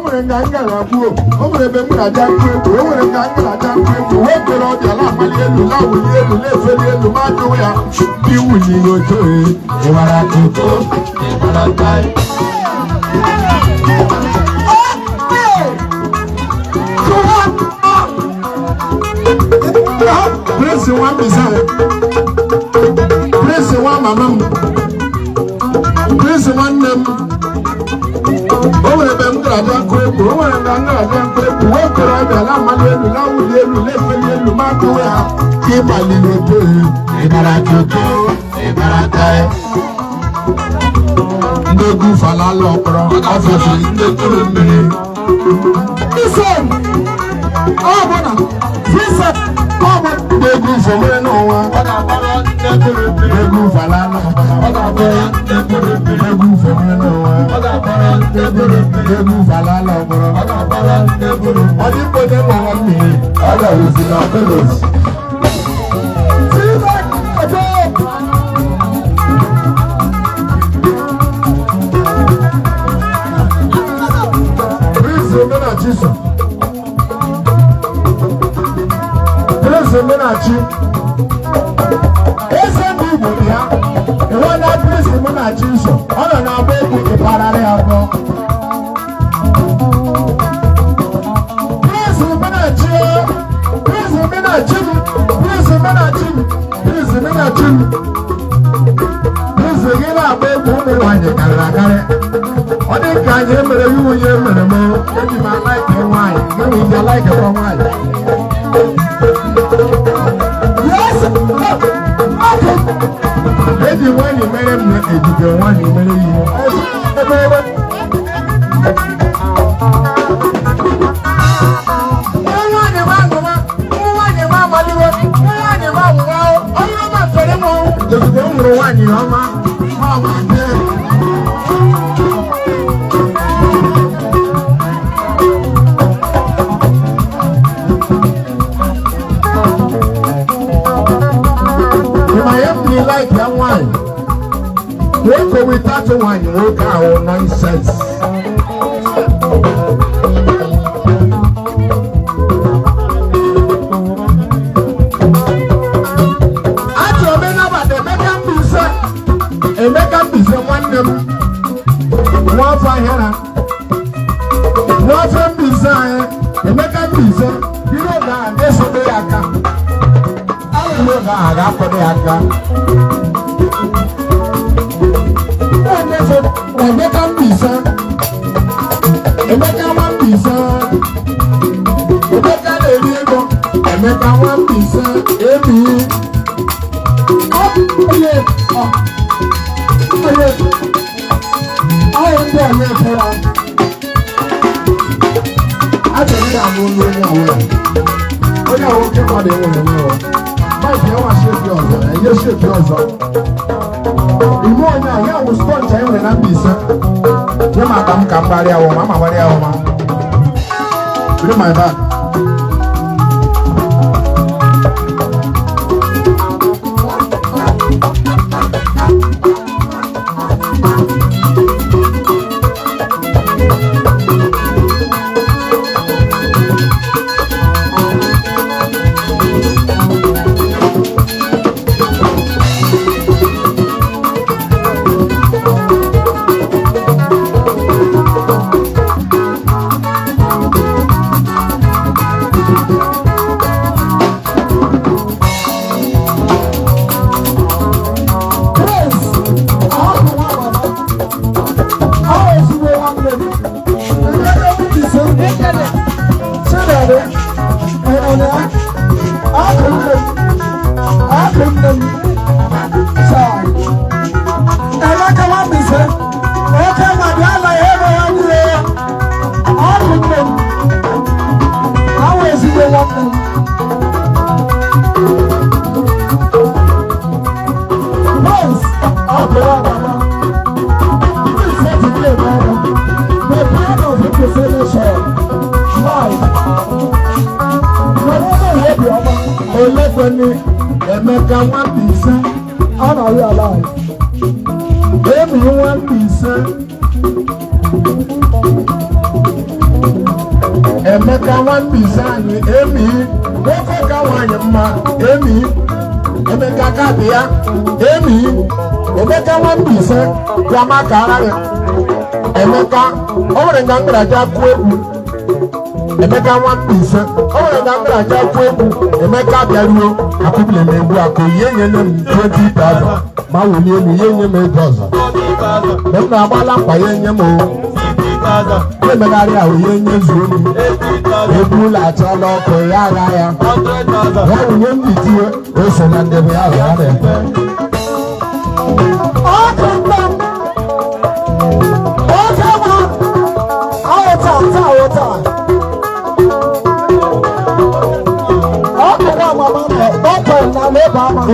nwere nga ngara gbuo o nwere ebe m ga-aja nkụ egwu o nwere nga ngara nkụ egwu wee kere ọbịa na-amali elu na-awụli elu na-efeli elu ma jụụ ya ndị wuli n'oche ịmara tuto ịmara tai Prince one beside Prince one mama Prince one name o nwere ebe m ga-aja nkụ egwu o nwere nga ngara nkụ egwu wee kere ọbịa na-amali elu na-awụli elu na-efeli elu ma jụụ ya ịmali n'oche ịmara tuto ịmara tai ndị egwu falala ọkpọrọ ọfọsị ndị tụrụ mmiri Degu fomre n'ụwa, degu falala, degu fomre n'ụwa, degu falala ọkpọrọ. Ọ dị mkpọde n'ụwa mmiri, ọ ga-awụzi na pelos. Prince Omenachiso. Menachi eze ndị Igbo dị ya enwe na Prince Menachi nso ọ nọ na-agba egwu ịpararị abụọ Prince Menachi Prince Menachi Prince Menachi Prince Menachi Prince gị na-agba egwu ụmụ nwaanyị karịrị akarị ọ dị ka anyị emere ya nwunye mere m eji m alaike nwaanyị gị na iji alaikekwa nwaanyị Eji nwanyị mere m ejide nwanyị mere ihe. Nwanyị m agụma, nwanyị m amaliwe, nwanyị m amụma, onye ọma fere m ọnwụ. Ejide m hụrụ nwanyị ọma, ọma dị. Like that wine. Wake up with that wine, work out nonsense. After me now, but the make a piece of one them. One fire, one from design, the make a piece of you know that this will be a car. I know that after the car. Emeka mbisa, Emeka nwambisa, Emeka na-eri ego, Emeka nwambisa, ebi. Oye, oye, oye ndị ọrụ efere. Achọrọ ya abụ ndị onye awụrụ. Onye awụ oke mmadụ enwere nwere. Maịkị enwa shepi ọzọ, enye shepi ọzọ. Ime onye ahụ ya wụ spọnch anyị nwere na Mbaise. Nye m aka m ka m gbarịa awụma, ama gbarịa awụma. Bring my bag. Emeka nwambisa, ọ nọrọ alive. Emi nwambisa. Emeka Nwambise anyị emi nwoke ka nwanyị mma emi Emeka Kabia emi Emeka Nwambise Kwamaka Araghị Emeka o nwere nga mgbaraja kụ egwu Emeka Nwambise o nwere nga mgbaraja kụ egwu Emeka bịaruo akụbile na egbu akụ ihe nyere m 20,000 ma wulie elu ihe nye m ego ọzọ mgbe m na-agbala mkpa ya enye m emegharị ahụ ihe nye zuo m egwu ụlọ achọla ọkụ ya agha ya ya wunye m itinye o so na ndebe ya ya na-efe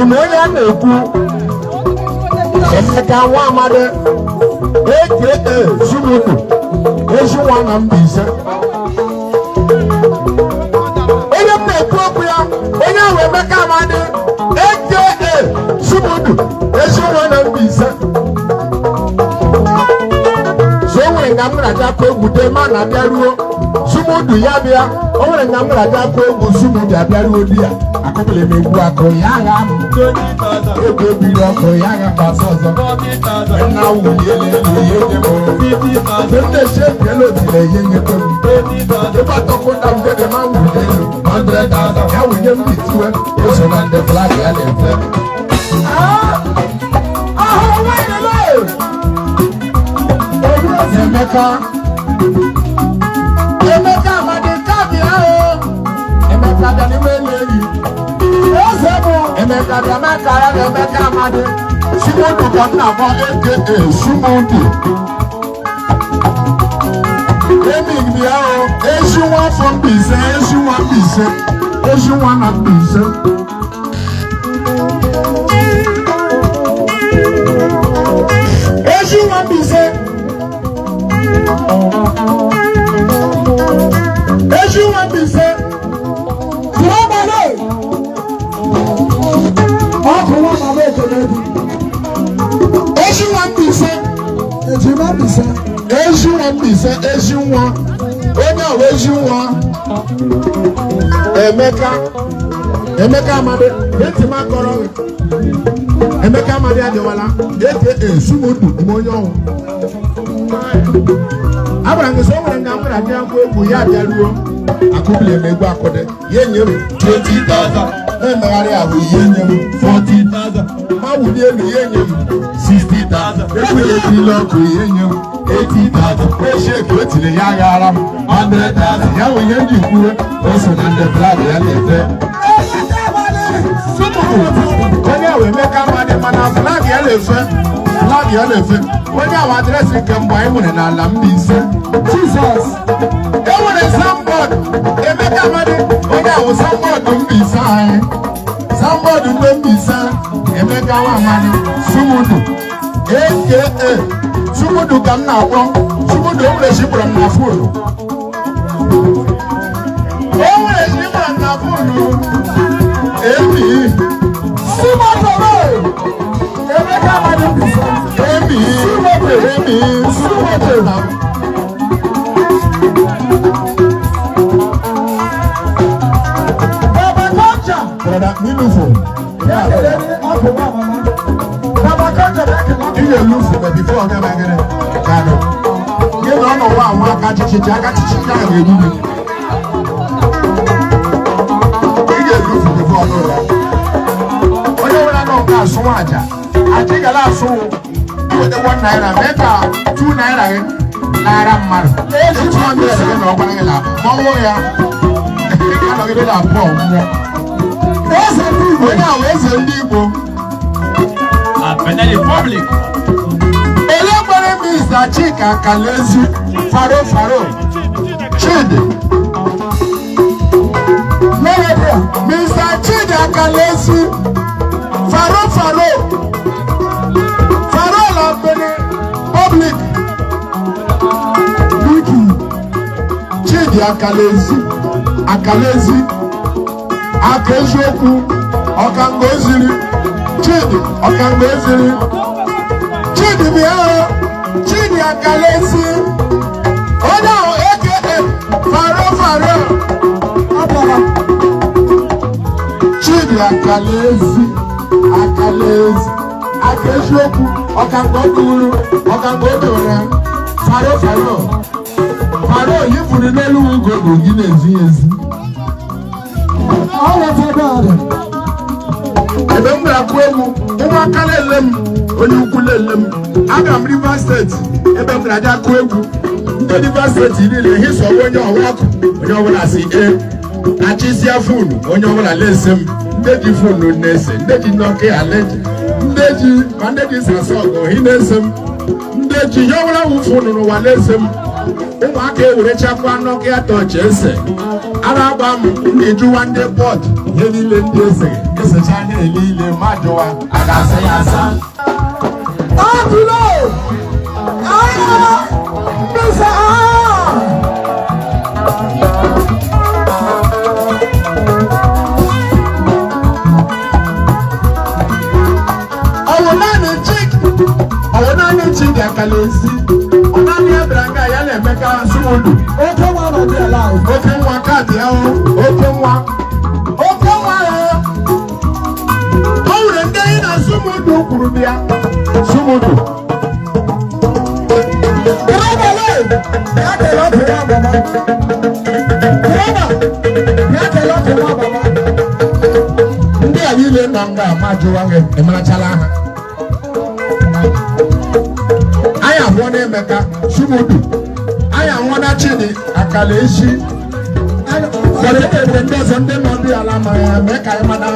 ime onye a na-ekwu Emeka Nwamade aka Zumudu ezi nwa na Mbaise onye m na-ekwu okwu ya onye ahụ Emeka Amadi aka Zumudu ezi nwa na Mbaise so o nwere nga m raja kwa egwu de ma na abịaruo Zumudu ya bịa o nwere nga m raja kwa egwu Zumudu abịaruo di ya akụbile m egwu akụ ya agha m ego ebiri ọkụ ya agha gbasa ọzọ na wuliele ihe nye m ndị echebiela otile ihe nyekwe m ịgbatọkụta m dede ma wulielu 100,000 ya wunye m bitiwe eso na ndị flag ya na-efe Emeka Amadi Kabia Emeka bịa n'ime eyi Emeka bịa makara na Emeka Amadi Zumudu ka m na-akpọ aka Zumudu Emig bịa ezi nwa afọ Mbaise ezi nwa Mbaise ezi nwa na Mbaise ezi nwa Mbaise ezi nwa Mbaise ezi nwa Mbaise ezi nwa onye ahụ ezi nwa Emeka Amadi eti m akọrọ Emeka Amadi adịwala aka Zumudu ime onye ọnwụ abara ngị so o nwere nga mgbere abịa ngwa egwu ya bịaruo akụbile m egwu akụde ya enye m 20,000 na-emegharị ahụ ihe nye m 40,000 ma wuli elu ihe nye m 60,000 ekwunyetile ọkụ ihe nye m 80,000 esheki o tiri ya aghara m 100,000 ya wụ ihe ndị kwuwe o so na ndị flag ya na-efe onye ahụ Emeka Amadi mana flag ya na-efe onye ahụ adreesị nke mgbe anyị nwere n'ala Mbaise Jizọs enwere sambọd Emeka Amadi onye ahụ sambọd Mbaise anyị sambọd ndị Mbaise Emeka Nwamadi Zumudu aka Zumudu ka m na-akpọ Zumudu o nwere shipụrụ m na fonu emi Emeka Amadi emi brother meaningful you lose it before I'm gonna get it you don't know why I'm chichi you lose it before I know that onye when I know that so much I think a lot so with the 1 naira meka 2 naira man each one is no bangela mowo ya I don't get that bomb there's a people now is a Igbo Benin Republic Elebere Mr. Chika Kalezi Faro Chidi Mr. Chidi Kalezi Faro la Benin Public Wiki Chidi Kalezi Akejoku Okangoziri Chidi Okangoziri Chidi Biao Chidi Akalezi Oda aka Faro akalezi aka eziokwu ọkangbo duru ọkangbo dore faro yifuru n'elu ugo bụ gị na-ezi ezi ebe m na-akụ egwu ụmụaka na-ele m onye ukwu na-ele m aga m Rivers steeti ebe m na-aja akụ egwu ndị Rivers steeti niile hisọwa onye ọwa ọkụ onye ọbụla si achịsịa fonu onye ọbụla na-ese m ndị ji fonu na-ese ndị ji Nokia leji ndị ji Samsung ohi na-ese m ndị ji ihe ọbụla wụ fonu n'ụwa na-ese m ụmụaka ewerechakwa Nokia touch ese ara agba m na-ejuwa ndị pọt ihe niile ndị ese esecha anya niile ma jụwa a ga-asa ya asa Chidi akalezi onani ebranga ya na-emeka Sumudu oke nwa no dey alive oke nwa kaadị ahụ oke nwa o nwere ndị ị na Sumudu kwuru bịa Sumudu ndị a niile nọ nga amajụwa gị emerachala ha aya nwona Emeka Sumudu aya nwona Chidi akalezi fọdụ ebe ndị ọzọ ndị nọ ndị ala ma ya mee ka anyị mara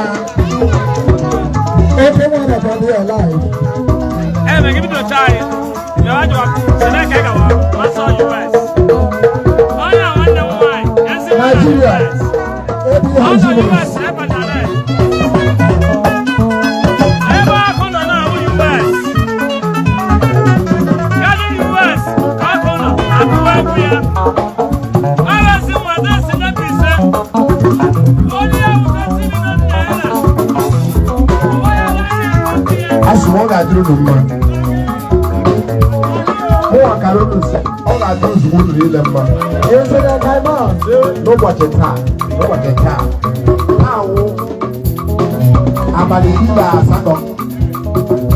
ofe nwa na bọdụ ala me give it a try ya waju sene ka ga wa maso US oya wonder why yes Nigeria US eba na re eba kono na US ọ ga-adịrị unu mma mụnwa kara unu si ọ ga-adịrị ozugbo unu niile mma n'ụbọchị taa na-awụ abalị 18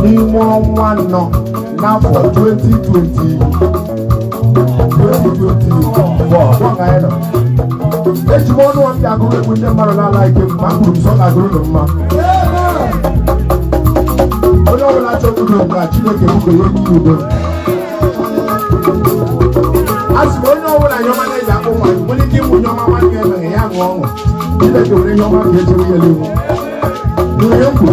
n'ime ọnwa 4 n'afọ 2024 eji m ọnụ ọbịa agụrụ egwu ndị mmadụ n'ala ike ma kwuru m sọ ga-agụrụ unu mma onye ọbụla chọrọ udo ka Chineke bụko ya onye udo a sị m onye ọbụla nye ọma na-eji akpụ nwanyị nwere ike ịmụ nye ọma nwanne emeghe ya ṅụọ ọṅụ Chineke were ihe ọma ga-echere ya n'ihu n'ihe mkpu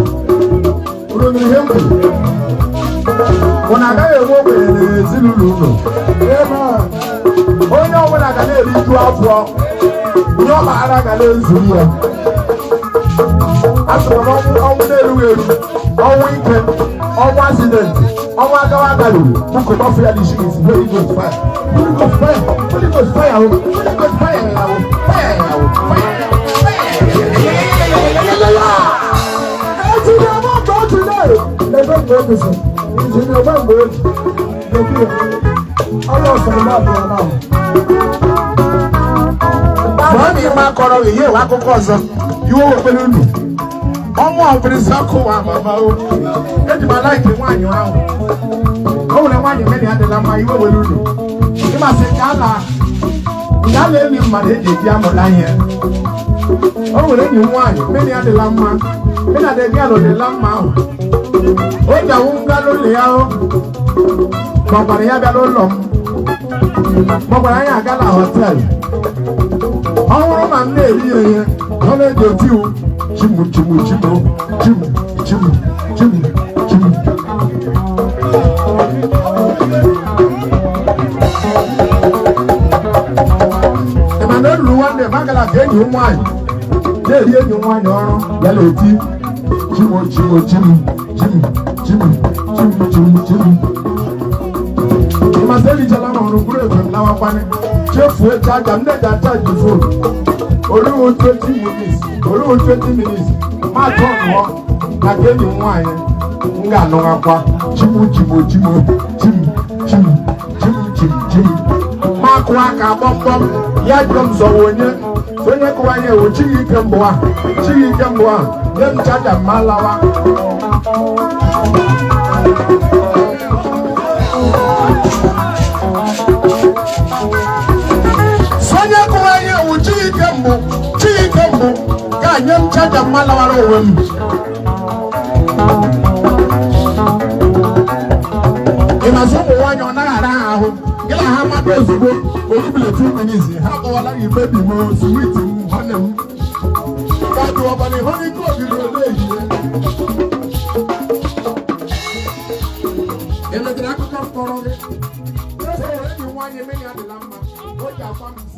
mụ na agaghị enwe ogbenye n'ezinụlọ unu onye ọbụla ga na-eriju afọ onye ọma ara ga na-ezuru ya a sịrị m ọnwụ na-erughị eru ọnwụ ike ọnwụ asidenti ọnwụ agawa agaluru bụkụ ọfụ ya n'isi gị si very good fire ma kọrọ ihe ewe akụkọ ọzọ iwe okpere unu ọnwụ ọbụrịsị ọkụ wa mama o eji m alaiki nwaanyị ahụ o nwere nwaanyị mene adịla mma iwe were unu ịmasị nke a na-eli mmadụ eji eji amụla ihe o nwere enyi nwaanyị mene adịla mma mene adịghị alụdịla mma ahụ o ji awụ nga n'ụlọ ya o maọkwara ya bịa n'ụlọ m maọkwara anyị aga na họteelụ ọ hụrụ ma m na-eri ya ihe ọ na-eji otu iwu chimu mana olulu nwanne m agala ka enyi nwaanyị na-eri enyi nwaanyị ọrụ ya na oti chimu ịmasị elichala m ọrụ bụrụ efe m lawakwanye chefuo chaja m na-eji achaji fon oluwo 20 minutes ma tọnụọ maka enyi nwaanyị m ga-anụghakwa chimu ma kụọ aka gbọmgbọm ya jụọ m zọwa onye kụwanye ewu chighị ike mbụ ahụ nye m chaja mma lawa sonye kụwa ihe ewu Chike mbụ ga nye m chaja mma lawara onwe m ị na-azụ ụmụ nwaanyị ọ naghị ara ha ahụ gị na ha mmadụ ozugbo orubile 2 minutes ha kọwala gị bebi m swit m nwanne m gadụ ọbana ịhụ n'ike ogiri ole ehihie emetere akụkọ mkpọrọ gị enyi nwaanyị eme ya adịla mma o ji akwa m